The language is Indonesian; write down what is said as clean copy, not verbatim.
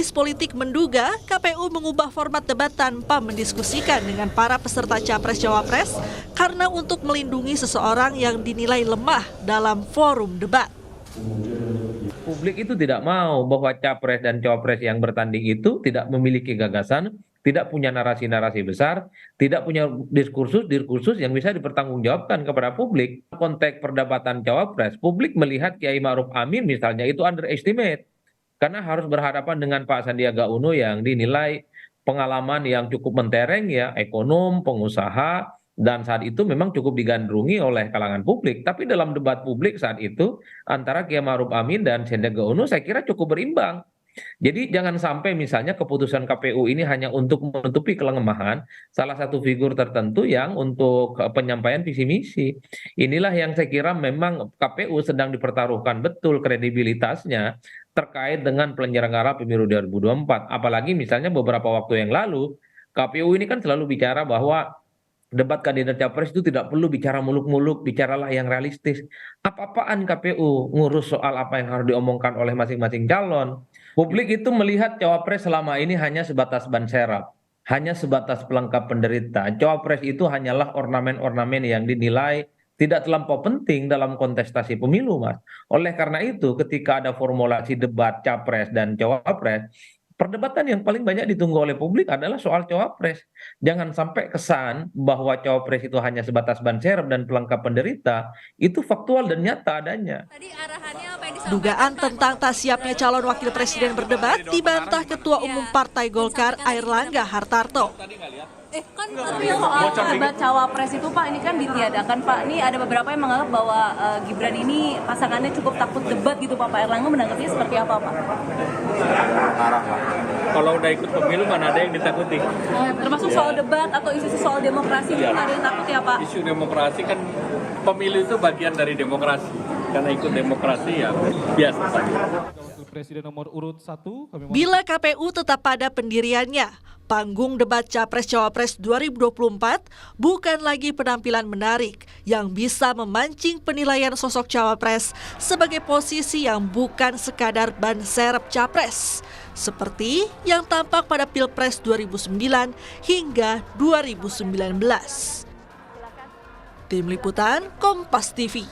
Analis politik menduga KPU mengubah format debat tanpa mendiskusikan dengan para peserta Capres-Cawapres karena untuk melindungi seseorang yang dinilai lemah dalam forum debat. Publik itu tidak mau bahwa Capres dan Cawapres yang bertanding itu tidak memiliki gagasan, tidak punya narasi-narasi besar, tidak punya diskursus yang bisa dipertanggungjawabkan kepada publik. Konteks perdebatan Cawapres, publik melihat Kiai Ma'ruf Amin misalnya itu underestimate. Karena harus berhadapan dengan Pak Sandiaga Uno yang dinilai pengalaman yang cukup mentereng ya, ekonom, pengusaha, dan saat itu memang cukup digandrungi oleh kalangan publik. Tapi dalam debat publik saat itu antara Kiai Ma'ruf Amin dan Sandiaga Uno saya kira cukup berimbang. Jadi jangan sampai misalnya keputusan KPU ini hanya untuk menutupi kelemahan salah satu figur tertentu yang untuk penyampaian visi misi. Inilah yang saya kira memang KPU sedang dipertaruhkan betul kredibilitasnya terkait dengan penyelenggara pemilu 2024. Apalagi misalnya beberapa waktu yang lalu KPU ini kan selalu bicara bahwa debat kandidat capres itu tidak perlu bicara muluk-muluk, bicaralah yang realistis. Apa-apaan KPU ngurus soal apa yang harus diomongkan oleh masing-masing calon. Publik itu melihat cawapres selama ini hanya sebatas ban serap, hanya sebatas pelengkap penderita. Cawapres itu hanyalah ornamen-ornamen yang dinilai tidak terlampau penting dalam kontestasi pemilu, Mas. Oleh karena itu, ketika ada formulasi debat capres dan cawapres, perdebatan yang paling banyak ditunggu oleh publik adalah soal cawapres. Jangan sampai kesan bahwa cawapres itu hanya sebatas ban serep dan pelengkap penderita, itu faktual dan nyata adanya. Dugaan tentang tak siapnya calon wakil presiden berdebat dibantah Ketua Umum Partai Golkar Airlangga Hartarto. Kan tapi soal debat cawapres itu Pak, ini kan ditiadakan Pak. Ini ada beberapa yang menganggap bahwa Gibran ini pasangannya cukup takut debat gitu Pak. Pak Airlangga menanggapinya seperti apa Pak? Kalau udah ikut pemilu mana ada yang ditakuti? Termasuk soal debat atau isu soal demokrasi itu ada yang takut ya Pak? Isu demokrasi kan pemilu itu bagian dari demokrasi. Karena ikut demokrasi ya biasa saja. Presiden nomor urut 1. Bila KPU tetap pada pendiriannya, panggung debat Capres-Cawapres 2024 bukan lagi penampilan menarik yang bisa memancing penilaian sosok Cawapres sebagai posisi yang bukan sekadar ban serep Capres, seperti yang tampak pada Pilpres 2009 hingga 2019. Tim Liputan Kompas TV.